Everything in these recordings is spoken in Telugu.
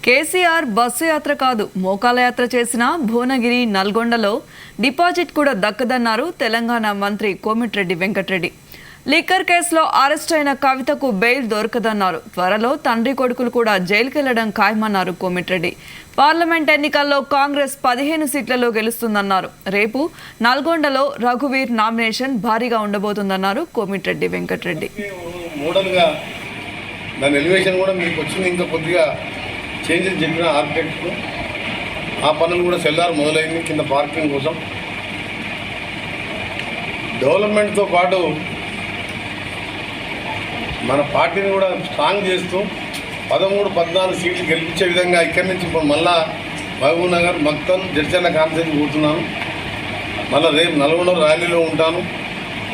కేసీఆర్ బస్సు యాత్ర కాదు మోకాల యాత్ర చేసిన భువనగిరి నల్గొండలో డిపాజిట్ కూడా దక్కదన్నారు తెలంగాణ మంత్రి కోమటిరెడ్డి వెంకటరెడ్డి. లిక్కర్ కేసులో అరెస్ట్ అయిన కవితకు బెయిల్ దొరకదన్నారు. త్వరలో తండ్రి కొడుకులు కూడా జైలుకెళ్లడం ఖాయమన్నారు కోమటిరెడ్డి. పార్లమెంట్ ఎన్నికల్లో కాంగ్రెస్ 15 సీట్లలో గెలుస్తుందన్నారు. రేపు నల్గొండలో రఘువీర్ నామినేషన్ భారీగా ఉండబోతుందన్నారు కోమటిరెడ్డి వెంకటరెడ్డి. చేంజెస్ చెప్పిన ఆర్కిటెక్ట్కు ఆ పనులు కూడా సెల్లార్ మొదలైంది. కింద పార్కింగ్ కోసం డెవలప్మెంట్తో పాటు మన పార్టీని కూడా స్ట్రాంగ్ చేస్తూ 13-14 సీట్లు గెలిపించే విధంగా ఇక్కడి నుంచి ఇప్పుడు మళ్ళా మహబూబ్ నగర్, మక్తల్, జడ్చర్ల కాన్ఫరెన్స్ పోతున్నాను. మళ్ళీ రేపు నల్గొండ ర్యాలీలో ఉంటాను.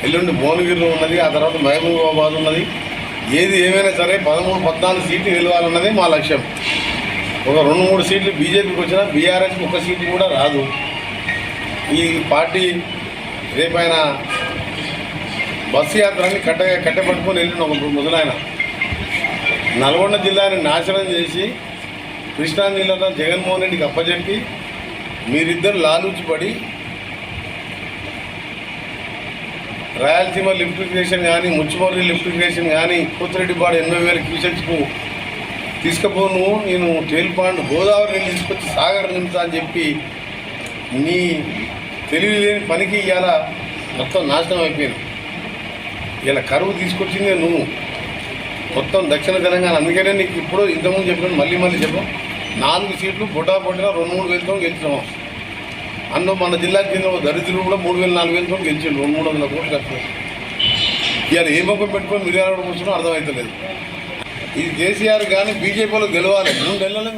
ఎల్లుండి భువనగిరిలో ఉన్నది, ఆ తర్వాత మహబూబాబాద్ ఉన్నది. ఏది ఏమైనా సరే 13-14 సీట్లు గెలవాలన్నది మా లక్ష్యం. ఒక 2-3 సీట్లు బీజేపీకి వచ్చినా బీఆర్ఎస్కి ఒక సీటు కూడా రాదు. ఈ పార్టీ రేపైన బస్సు యాత్రని కట్టెపట్టుకొని వెళ్ళిన ఒక ముసలాయన నల్గొండ జిల్లాని నాశనం చేసి కృష్ణా నీళ్ళతో జగన్మోహన్ రెడ్డికి అప్పచెప్పి మీరిద్దరు లాలూచిపడి రాయలసీమ లిఫ్ట్ ఇరిగేషన్ కానీ, ముచ్చిమర్రి లిఫ్ట్ ఇరిగేషన్ కానీ, కూతురెడ్డిపాడు 80,000 క్యూసెక్స్కు తీసుకుపోను, నేను తేల్పాండ్ గోదావరి నీళ్ళు తీసుకొచ్చి సాగర్ నింపుతా అని చెప్పి నీ తెలివి లేని పనికి ఇవాళ మొత్తం నాశనం అయిపోయింది. ఇలా కరువు తీసుకొచ్చిందే నువ్వు మొత్తం దక్షిణ తెలంగాణ. అందుకనే నీకు ఇప్పుడు ఇంతకుముందు చెప్పిన మళ్ళీ చెప్పాం. 4 సీట్లు పొట్టిన 2-3 వేలతో గెలిచినాం. అందులో మన జిల్లాకి చెందిన దరిద్రులు కూడా 3,000-4,000తో గెలిచిండు. 200-300 కోట్లు ఖర్చు. ఇవాళ ఏ ముఖం పెట్టుకొని మిర్యాల కూర్చున్నా అర్థమవుతలేదు. ఇది కేసీఆర్ కానీ బీజేపీలో గెలవాలి. 3 నెలలు